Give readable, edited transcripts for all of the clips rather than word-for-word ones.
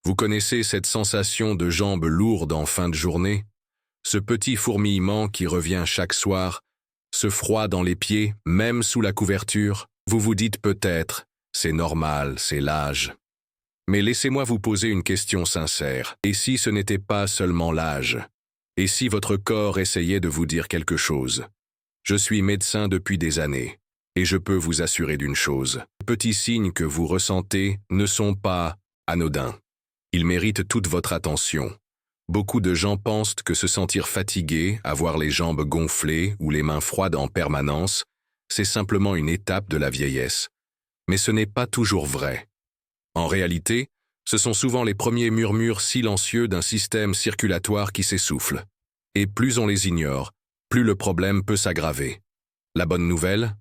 Vous connaissez cette sensation de jambes lourdes en fin de journée? Ce petit fourmillement qui revient chaque soir, ce froid dans les pieds, même sous la couverture? Vous vous dites peut-être, c'est normal, c'est l'âge. Mais laissez-moi vous poser une question sincère. Et si ce n'était pas seulement l'âge? Et si votre corps essayait de vous dire quelque chose? Je suis médecin depuis des années, et je peux vous assurer d'une chose. Les petits signes que vous ressentez ne sont pas anodins. Ils méritent toute votre attention. Beaucoup de gens pensent que se sentir fatigué, avoir les jambes gonflées ou les mains froides en permanence, c'est simplement une étape de la vieillesse. Mais ce n'est pas toujours vrai. En réalité, ce sont souvent les premiers murmures silencieux d'un système circulatoire qui s'essouffle. Et plus on les ignore, plus le problème peut s'aggraver. La bonne nouvelle?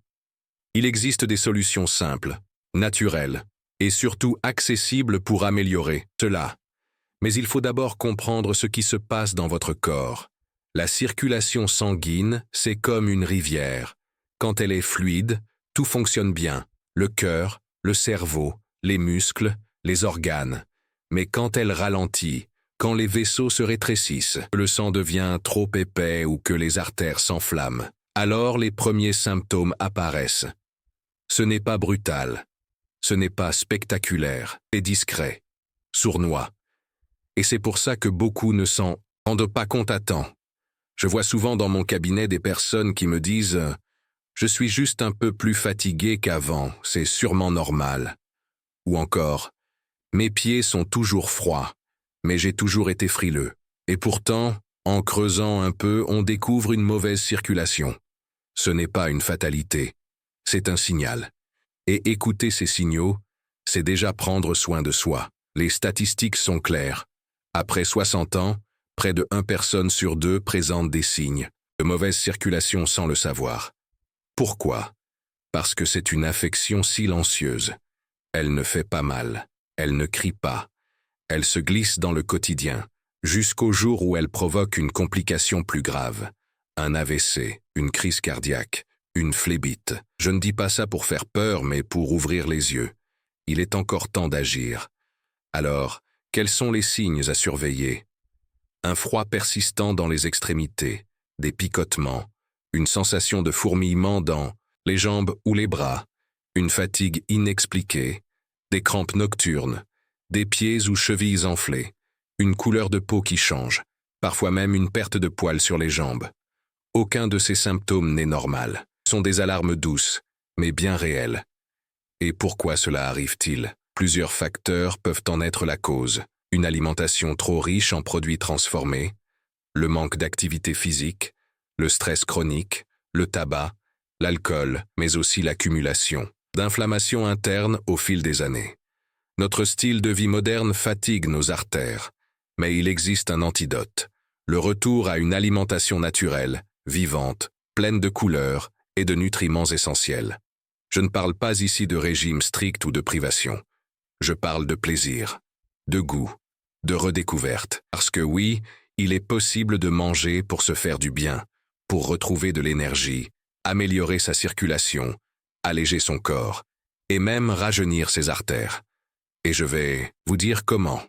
Il existe des solutions simples, naturelles, et surtout accessibles pour améliorer cela. Mais il faut d'abord comprendre ce qui se passe dans votre corps. La circulation sanguine, c'est comme une rivière. Quand elle est fluide, tout fonctionne bien. Le cœur, le cerveau, les muscles, les organes. Mais quand elle ralentit, quand les vaisseaux se rétrécissent, le sang devient trop épais ou que les artères s'enflamment, alors les premiers symptômes apparaissent. Ce n'est pas brutal, ce n'est pas spectaculaire, c'est discret, sournois. Et c'est pour ça que beaucoup ne s'en rendent pas compte à temps. Je vois souvent dans mon cabinet des personnes qui me disent « Je suis juste un peu plus fatigué qu'avant, c'est sûrement normal. » Ou encore « Mes pieds sont toujours froids, mais j'ai toujours été frileux. » Et pourtant, en creusant un peu, on découvre une mauvaise circulation. Ce n'est pas une fatalité, c'est un signal. Et écouter ces signaux, c'est déjà prendre soin de soi. Les statistiques sont claires. Après 60 ans, près de 1 personne sur 2 présente des signes de mauvaise circulation sans le savoir. Pourquoi? Parce que c'est une affection silencieuse. Elle ne fait pas mal, elle ne crie pas. Elle se glisse dans le quotidien, jusqu'au jour où elle provoque une complication plus grave. Un AVC, une crise cardiaque, une phlébite. Je ne dis pas ça pour faire peur, mais pour ouvrir les yeux. Il est encore temps d'agir. Alors, quels sont les signes à surveiller? Un froid persistant dans les extrémités, des picotements, une sensation de fourmillement dans les jambes ou les bras, une fatigue inexpliquée, des crampes nocturnes, des pieds ou chevilles enflées, une couleur de peau qui change, parfois même une perte de poils sur les jambes. Aucun de ces symptômes n'est normal. Ce sont des alarmes douces, mais bien réelles. Et pourquoi cela arrive-t-il? Plusieurs facteurs peuvent en être la cause. Une alimentation trop riche en produits transformés, le manque d'activité physique, le stress chronique, le tabac, l'alcool, mais aussi l'accumulation d'inflammations internes au fil des années. Notre style de vie moderne fatigue nos artères, mais il existe un antidote. Le retour à une alimentation naturelle, vivante, pleine de couleurs et de nutriments essentiels. Je ne parle pas ici de régime strict ou de privation. Je parle de plaisir, de goût, de redécouverte. Parce que oui, il est possible de manger pour se faire du bien, pour retrouver de l'énergie, améliorer sa circulation, alléger son corps, et même rajeunir ses artères. Et je vais vous dire comment.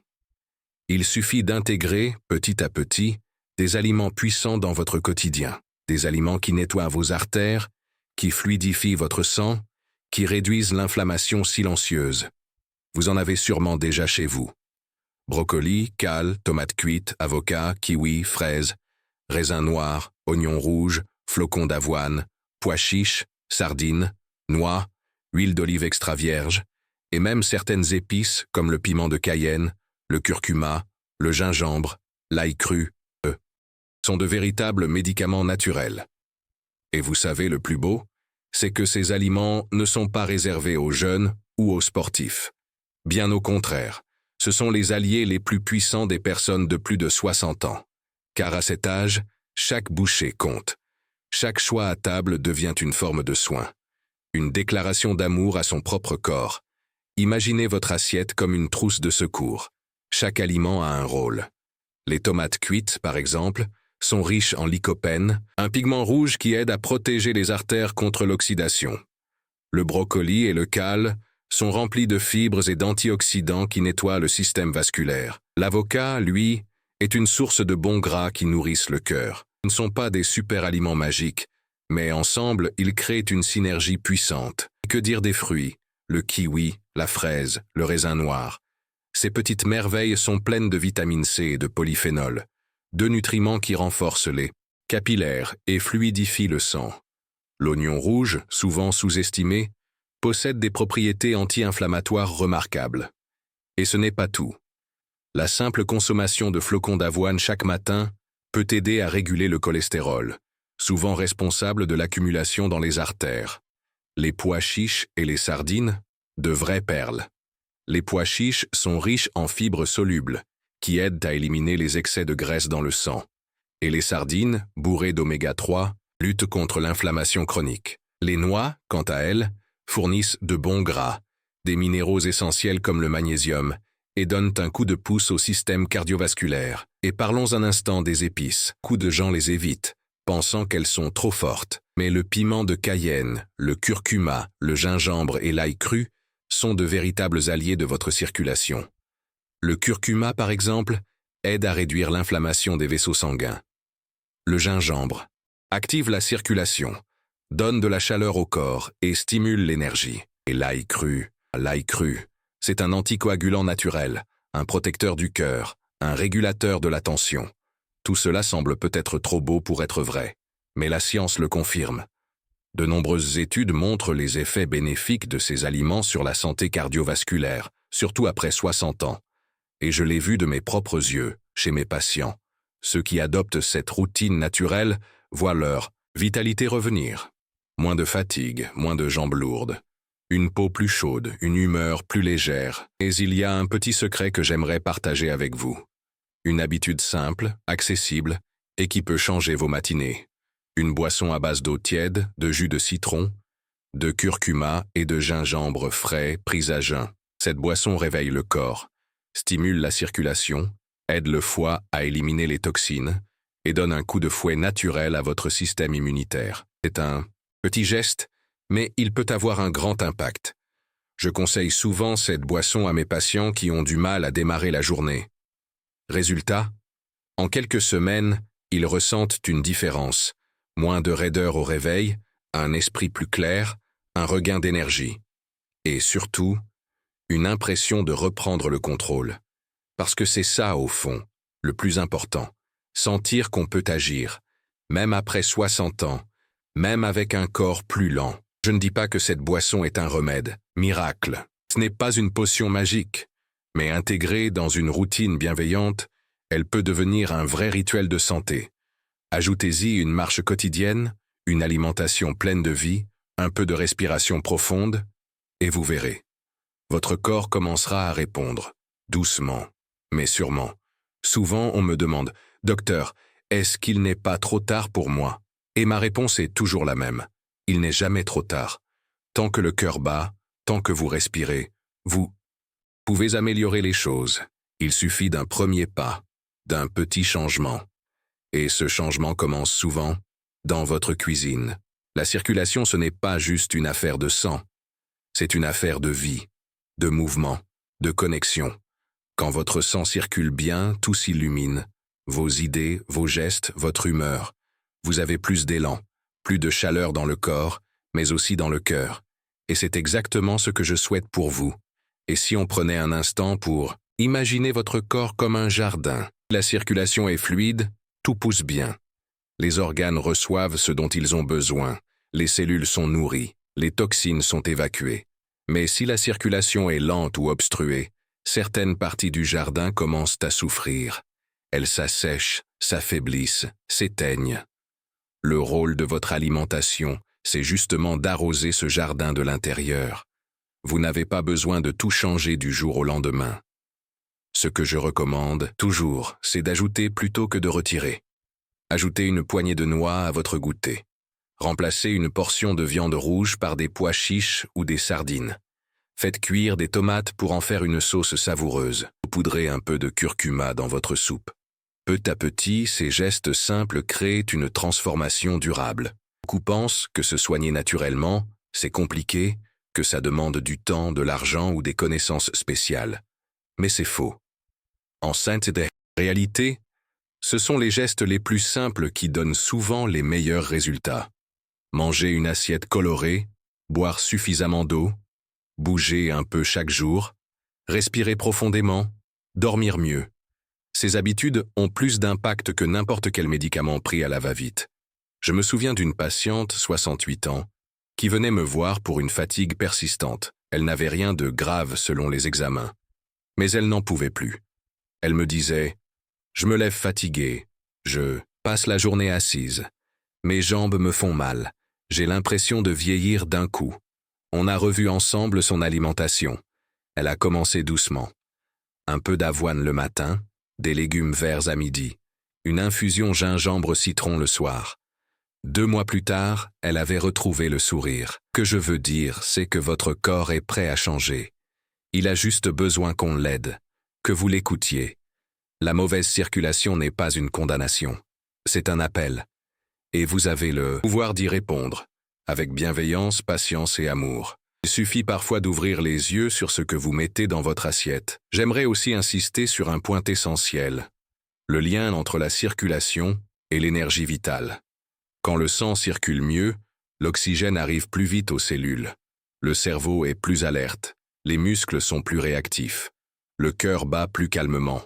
Il suffit d'intégrer, petit à petit, des aliments puissants dans votre quotidien, des aliments qui nettoient vos artères, qui fluidifient votre sang, qui réduisent l'inflammation silencieuse. Vous en avez sûrement déjà chez vous. Brocoli, cale, tomates cuites, avocat, kiwi, fraises, raisins noirs, oignons rouges, flocons d'avoine, pois chiches, sardines, noix, huile d'olive extra vierge, et même certaines épices comme le piment de Cayenne, le curcuma, le gingembre, l'ail cru, sont de véritables médicaments naturels. Et vous savez le plus beau, c'est que ces aliments ne sont pas réservés aux jeunes ou aux sportifs. Bien au contraire, ce sont les alliés les plus puissants des personnes de plus de 60 ans. Car à cet âge, chaque bouchée compte. Chaque choix à table devient une forme de soin. Une déclaration d'amour à son propre corps. Imaginez votre assiette comme une trousse de secours. Chaque aliment a un rôle. Les tomates cuites, par exemple, sont riches en lycopène, un pigment rouge qui aide à protéger les artères contre l'oxydation. Le brocoli et le cale sont remplis de fibres et d'antioxydants qui nettoient le système vasculaire. L'avocat, lui, est une source de bons gras qui nourrissent le cœur. Ce ne sont pas des super-aliments magiques, mais ensemble, ils créent une synergie puissante. Que dire des fruits? Le kiwi, la fraise, le raisin noir. Ces petites merveilles sont pleines de vitamine C et de polyphénol, deux nutriments qui renforcent les capillaires et fluidifient le sang. L'oignon rouge, souvent sous-estimé, possède des propriétés anti-inflammatoires remarquables. Et ce n'est pas tout. La simple consommation de flocons d'avoine chaque matin peut aider à réguler le cholestérol, souvent responsable de l'accumulation dans les artères. Les pois chiches et les sardines, de vraies perles. Les pois chiches sont riches en fibres solubles, qui aident à éliminer les excès de graisse dans le sang. Et les sardines, bourrées d'oméga 3, luttent contre l'inflammation chronique. Les noix, quant à elles, fournissent de bons gras, des minéraux essentiels comme le magnésium, et donnent un coup de pouce au système cardiovasculaire. Et parlons un instant des épices. Beaucoup de gens les évitent, pensant qu'elles sont trop fortes. Mais le piment de Cayenne, le curcuma, le gingembre et l'ail cru sont de véritables alliés de votre circulation. Le curcuma, par exemple, aide à réduire l'inflammation des vaisseaux sanguins. Le gingembre active la circulation, donne de la chaleur au corps et stimule l'énergie. Et l'ail cru, c'est un anticoagulant naturel, un protecteur du cœur, un régulateur de la tension. Tout cela semble peut-être trop beau pour être vrai, mais la science le confirme. De nombreuses études montrent les effets bénéfiques de ces aliments sur la santé cardiovasculaire, surtout après 60 ans. Et je l'ai vu de mes propres yeux, chez mes patients. Ceux qui adoptent cette routine naturelle voient leur vitalité revenir. Moins de fatigue, moins de jambes lourdes. Une peau plus chaude, une humeur plus légère. Et il y a un petit secret que j'aimerais partager avec vous. Une habitude simple, accessible, et qui peut changer vos matinées. Une boisson à base d'eau tiède, de jus de citron, de curcuma et de gingembre frais pris à jeun. Cette boisson réveille le corps, stimule la circulation, aide le foie à éliminer les toxines et donne un coup de fouet naturel à votre système immunitaire. C'est un petit geste, mais il peut avoir un grand impact. Je conseille souvent cette boisson à mes patients qui ont du mal à démarrer la journée. Résultat, en quelques semaines, ils ressentent une différence. Moins de raideur au réveil, un esprit plus clair, un regain d'énergie. Et surtout, une impression de reprendre le contrôle. Parce que c'est ça, au fond, le plus important. Sentir qu'on peut agir, même après 60 ans, même avec un corps plus lent. Je ne dis pas que cette boisson est un remède, miracle. Ce n'est pas une potion magique, mais intégrée dans une routine bienveillante, elle peut devenir un vrai rituel de santé. Ajoutez-y une marche quotidienne, une alimentation pleine de vie, un peu de respiration profonde, et vous verrez. Votre corps commencera à répondre, doucement, mais sûrement. Souvent, on me demande, « Docteur, est-ce qu'il n'est pas trop tard pour moi ?» Et ma réponse est toujours la même. Il n'est jamais trop tard. Tant que le cœur bat, tant que vous respirez, vous pouvez améliorer les choses. Il suffit d'un premier pas, d'un petit changement. Et ce changement commence souvent dans votre cuisine. La circulation, ce n'est pas juste une affaire de sang. C'est une affaire de vie, de mouvement, de connexion. Quand votre sang circule bien, tout s'illumine. Vos idées, vos gestes, votre humeur. Vous avez plus d'élan, plus de chaleur dans le corps, mais aussi dans le cœur. Et c'est exactement ce que je souhaite pour vous. Et si on prenait un instant pour imaginer votre corps comme un jardin, la circulation est fluide, tout pousse bien. Les organes reçoivent ce dont ils ont besoin, les cellules sont nourries, les toxines sont évacuées. Mais si la circulation est lente ou obstruée, certaines parties du jardin commencent à souffrir. Elles s'assèchent, s'affaiblissent, s'éteignent. Le rôle de votre alimentation, c'est justement d'arroser ce jardin de l'intérieur. Vous n'avez pas besoin de tout changer du jour au lendemain. Ce que je recommande, toujours, c'est d'ajouter plutôt que de retirer. Ajoutez une poignée de noix à votre goûter. Remplacez une portion de viande rouge par des pois chiches ou des sardines. Faites cuire des tomates pour en faire une sauce savoureuse. Poudrez un peu de curcuma dans votre soupe. Peu à petit, ces gestes simples créent une transformation durable. Beaucoup pensent que se soigner naturellement, c'est compliqué, que ça demande du temps, de l'argent ou des connaissances spéciales. Mais c'est faux. En sainte réalité, ce sont les gestes les plus simples qui donnent souvent les meilleurs résultats. Manger une assiette colorée, boire suffisamment d'eau, bouger un peu chaque jour, respirer profondément, dormir mieux. Ces habitudes ont plus d'impact que n'importe quel médicament pris à la va-vite. Je me souviens d'une patiente, 68 ans, qui venait me voir pour une fatigue persistante. Elle n'avait rien de grave selon les examens. Mais elle n'en pouvait plus. Elle me disait « Je me lève fatiguée, je passe la journée assise. Mes jambes me font mal, j'ai l'impression de vieillir d'un coup. » On a revu ensemble son alimentation. Elle a commencé doucement. Un peu d'avoine le matin, des légumes verts à midi, une infusion gingembre-citron le soir. 2 mois plus tard, elle avait retrouvé le sourire. Ce que je veux dire, c'est que votre corps est prêt à changer. Il a juste besoin qu'on l'aide, que vous l'écoutiez. La mauvaise circulation n'est pas une condamnation. C'est un appel. Et vous avez le pouvoir d'y répondre, avec bienveillance, patience et amour. Il suffit parfois d'ouvrir les yeux sur ce que vous mettez dans votre assiette. J'aimerais aussi insister sur un point essentiel, le lien entre la circulation et l'énergie vitale. Quand le sang circule mieux, l'oxygène arrive plus vite aux cellules. Le cerveau est plus alerte, les muscles sont plus réactifs, le cœur bat plus calmement.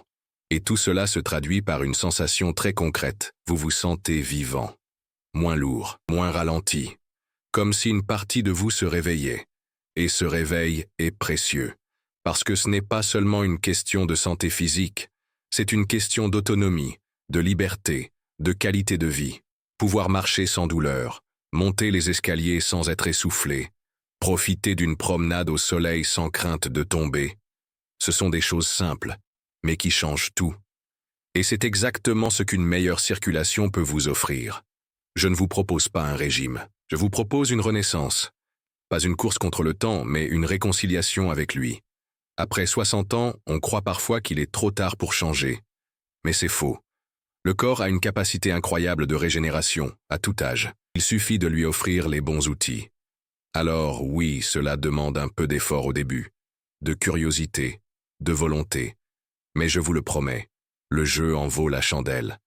Et tout cela se traduit par une sensation très concrète. Vous vous sentez vivant, moins lourd, moins ralenti, comme si une partie de vous se réveillait. Et ce réveil est précieux, parce que ce n'est pas seulement une question de santé physique, c'est une question d'autonomie, de liberté, de qualité de vie. Pouvoir marcher sans douleur, monter les escaliers sans être essoufflé, profiter d'une promenade au soleil sans crainte de tomber. Ce sont des choses simples, mais qui changent tout. Et c'est exactement ce qu'une meilleure circulation peut vous offrir. Je ne vous propose pas un régime, je vous propose une renaissance. Pas une course contre le temps, mais une réconciliation avec lui. Après 60 ans, on croit parfois qu'il est trop tard pour changer. Mais c'est faux. Le corps a une capacité incroyable de régénération, à tout âge. Il suffit de lui offrir les bons outils. Alors oui, cela demande un peu d'effort au début, de curiosité, de volonté. Mais je vous le promets, le jeu en vaut la chandelle.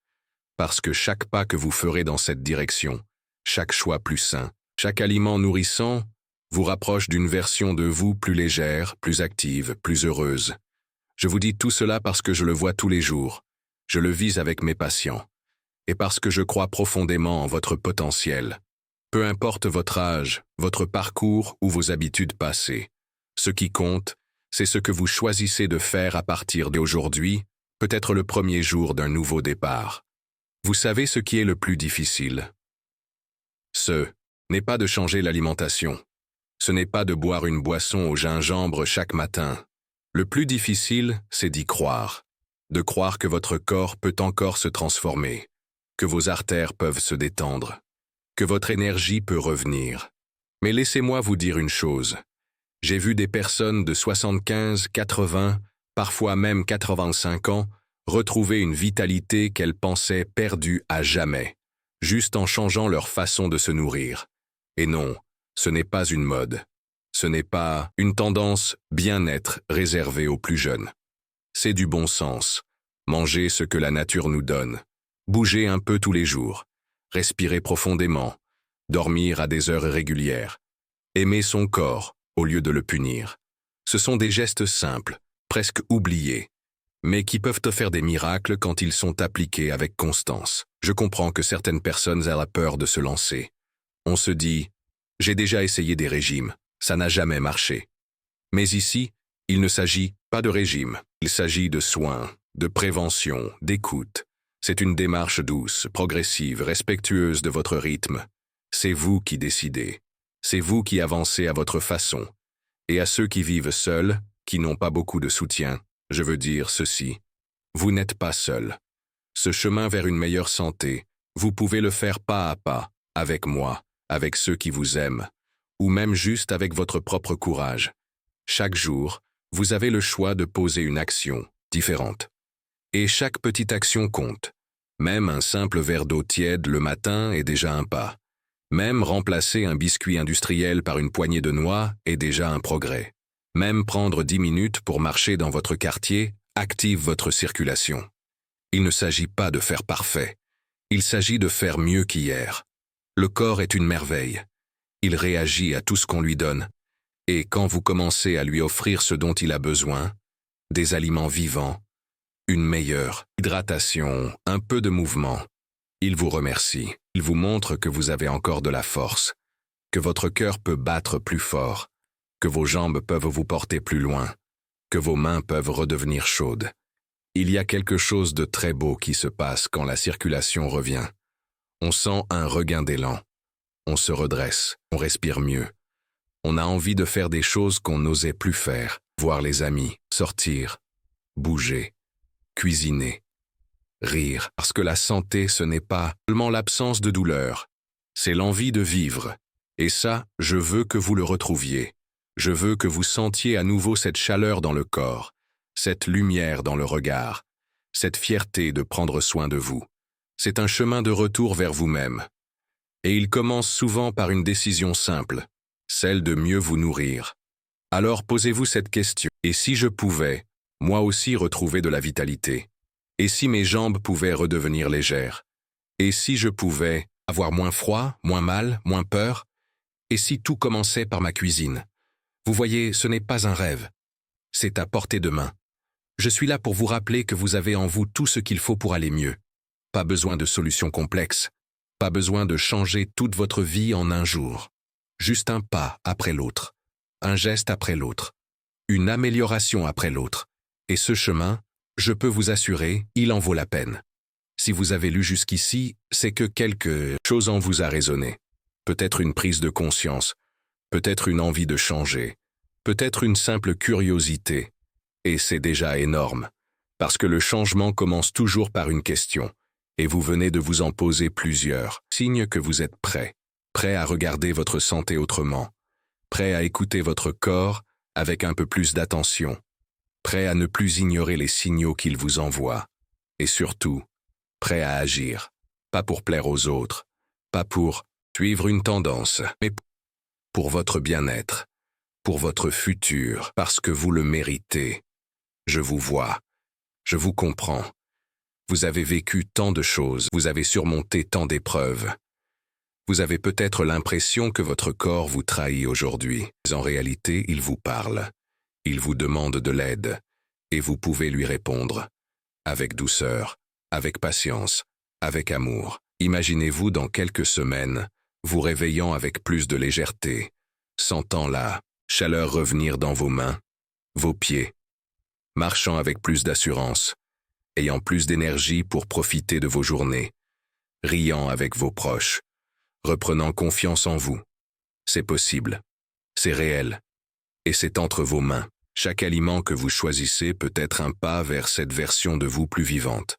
Parce que chaque pas que vous ferez dans cette direction, chaque choix plus sain, chaque aliment nourrissant, vous rapproche d'une version de vous plus légère, plus active, plus heureuse. Je vous dis tout cela parce que je le vois tous les jours. Je le vis avec mes patients. Et parce que je crois profondément en votre potentiel. Peu importe votre âge, votre parcours ou vos habitudes passées. Ce qui compte, c'est ce que vous choisissez de faire à partir d'aujourd'hui, peut-être le premier jour d'un nouveau départ. Vous savez ce qui est le plus difficile? Ce n'est pas de changer l'alimentation. Ce n'est pas de boire une boisson au gingembre chaque matin. Le plus difficile, c'est d'y croire. De croire que votre corps peut encore se transformer, que vos artères peuvent se détendre, que votre énergie peut revenir. Mais laissez-moi vous dire une chose. J'ai vu des personnes de 75, 80, parfois même 85 ans, retrouver une vitalité qu'elles pensaient perdue à jamais, juste en changeant leur façon de se nourrir. Et non, ce n'est pas une mode. Ce n'est pas une tendance bien-être réservée aux plus jeunes. C'est du bon sens. Manger ce que la nature nous donne. Bouger un peu tous les jours. Respirer profondément. Dormir à des heures régulières. Aimer son corps au lieu de le punir. Ce sont des gestes simples, presque oubliés, mais qui peuvent te faire des miracles quand ils sont appliqués avec constance. Je comprends que certaines personnes aient la peur de se lancer. On se dit « J'ai déjà essayé des régimes, ça n'a jamais marché ». Mais ici, il ne s'agit pas de régime, il s'agit de soins, de prévention, d'écoute. C'est une démarche douce, progressive, respectueuse de votre rythme. C'est vous qui décidez. C'est vous qui avancez à votre façon. Et à ceux qui vivent seuls, qui n'ont pas beaucoup de soutien, je veux dire ceci. Vous n'êtes pas seul. Ce chemin vers une meilleure santé, vous pouvez le faire pas à pas, avec moi, avec ceux qui vous aiment, ou même juste avec votre propre courage. Chaque jour, vous avez le choix de poser une action différente. Et chaque petite action compte. Même un simple verre d'eau tiède le matin est déjà un pas. Même remplacer un biscuit industriel par une poignée de noix est déjà un progrès. Même prendre 10 minutes pour marcher dans votre quartier active votre circulation. Il ne s'agit pas de faire parfait. Il s'agit de faire mieux qu'hier. Le corps est une merveille. Il réagit à tout ce qu'on lui donne. Et quand vous commencez à lui offrir ce dont il a besoin, des aliments vivants, une meilleure hydratation, un peu de mouvement, il vous remercie. Il vous montre que vous avez encore de la force, que votre cœur peut battre plus fort, que vos jambes peuvent vous porter plus loin, que vos mains peuvent redevenir chaudes. Il y a quelque chose de très beau qui se passe quand la circulation revient. On sent un regain d'élan. On se redresse, on respire mieux. On a envie de faire des choses qu'on n'osait plus faire, voir les amis, sortir, bouger, cuisiner, rire, parce que la santé, ce n'est pas seulement l'absence de douleur, c'est l'envie de vivre. Et ça, je veux que vous le retrouviez. Je veux que vous sentiez à nouveau cette chaleur dans le corps, cette lumière dans le regard, cette fierté de prendre soin de vous. C'est un chemin de retour vers vous-même. Et il commence souvent par une décision simple, celle de mieux vous nourrir. Alors posez-vous cette question. Et si je pouvais, moi aussi retrouver de la vitalité? Et si mes jambes pouvaient redevenir légères? Et si je pouvais avoir moins froid, moins mal, moins peur? Et si tout commençait par ma cuisine? Vous voyez, ce n'est pas un rêve. C'est à portée de main. Je suis là pour vous rappeler que vous avez en vous tout ce qu'il faut pour aller mieux. Pas besoin de solutions complexes. Pas besoin de changer toute votre vie en un jour. Juste un pas après l'autre. Un geste après l'autre. Une amélioration après l'autre. Et ce chemin, je peux vous assurer, il en vaut la peine. Si vous avez lu jusqu'ici, c'est que quelque chose en vous a résonné. Peut-être une prise de conscience. Peut-être une envie de changer. Peut-être une simple curiosité. Et c'est déjà énorme. Parce que le changement commence toujours par une question. Et vous venez de vous en poser plusieurs. Signe que vous êtes prêt. Prêt à regarder votre santé autrement. Prêt à écouter votre corps avec un peu plus d'attention. Prêt à ne plus ignorer les signaux qu'il vous envoie. Et surtout, prêt à agir. Pas pour plaire aux autres. Pas pour suivre une tendance, mais pour votre bien-être. Pour votre futur, parce que vous le méritez. Je vous vois. Je vous comprends. Vous avez vécu tant de choses, vous avez surmonté tant d'épreuves. Vous avez peut-être l'impression que votre corps vous trahit aujourd'hui. Mais en réalité, il vous parle. Il vous demande de l'aide. Et vous pouvez lui répondre. Avec douceur, avec patience, avec amour. Imaginez-vous dans quelques semaines, vous réveillant avec plus de légèreté, sentant la chaleur revenir dans vos mains, vos pieds, marchant avec plus d'assurance, ayant plus d'énergie pour profiter de vos journées, riant avec vos proches, reprenant confiance en vous. C'est possible. C'est réel. Et c'est entre vos mains. Chaque aliment que vous choisissez peut être un pas vers cette version de vous plus vivante.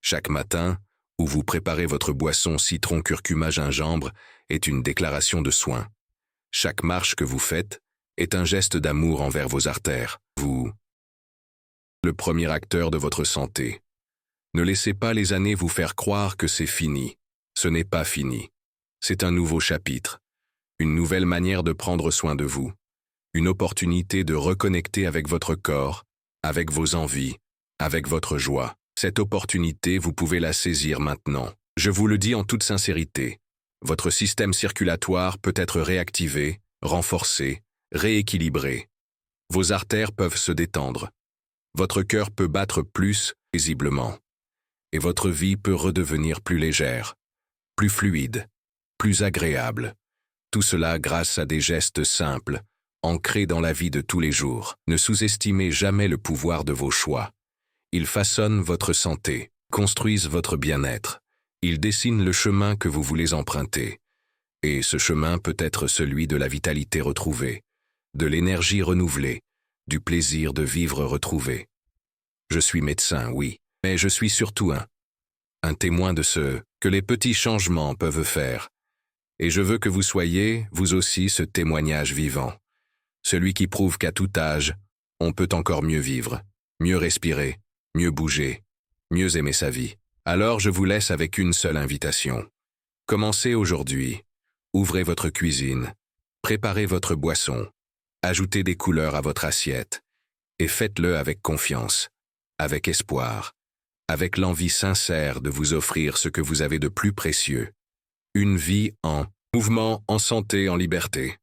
Chaque matin, où vous préparez votre boisson citron curcuma gingembre, est une déclaration de soin. Chaque marche que vous faites est un geste d'amour envers vos artères. Vous, le premier acteur de votre santé. Ne laissez pas les années vous faire croire que c'est fini. Ce n'est pas fini. C'est un nouveau chapitre. Une nouvelle manière de prendre soin de vous. Une opportunité de reconnecter avec votre corps, avec vos envies, avec votre joie. Cette opportunité, vous pouvez la saisir maintenant. Je vous le dis en toute sincérité. Votre système circulatoire peut être réactivé, renforcé, rééquilibré. Vos artères peuvent se détendre. Votre cœur peut battre plus paisiblement. Et votre vie peut redevenir plus légère, plus fluide, plus agréable. Tout cela grâce à des gestes simples, ancrés dans la vie de tous les jours. Ne sous-estimez jamais le pouvoir de vos choix. Ils façonnent votre santé, construisent votre bien-être. Ils dessinent le chemin que vous voulez emprunter. Et ce chemin peut être celui de la vitalité retrouvée, de l'énergie renouvelée, du plaisir de vivre retrouvé. Je suis médecin, oui, mais je suis surtout un témoin de ce que les petits changements peuvent faire. Et je veux que vous soyez, vous aussi, ce témoignage vivant. Celui qui prouve qu'à tout âge, on peut encore mieux vivre, mieux respirer, mieux bouger, mieux aimer sa vie. Alors je vous laisse avec une seule invitation. Commencez aujourd'hui. Ouvrez votre cuisine, préparez votre boisson, ajoutez des couleurs à votre assiette, et faites-le avec confiance, avec espoir, avec l'envie sincère de vous offrir ce que vous avez de plus précieux. Une vie en mouvement, en santé, en liberté.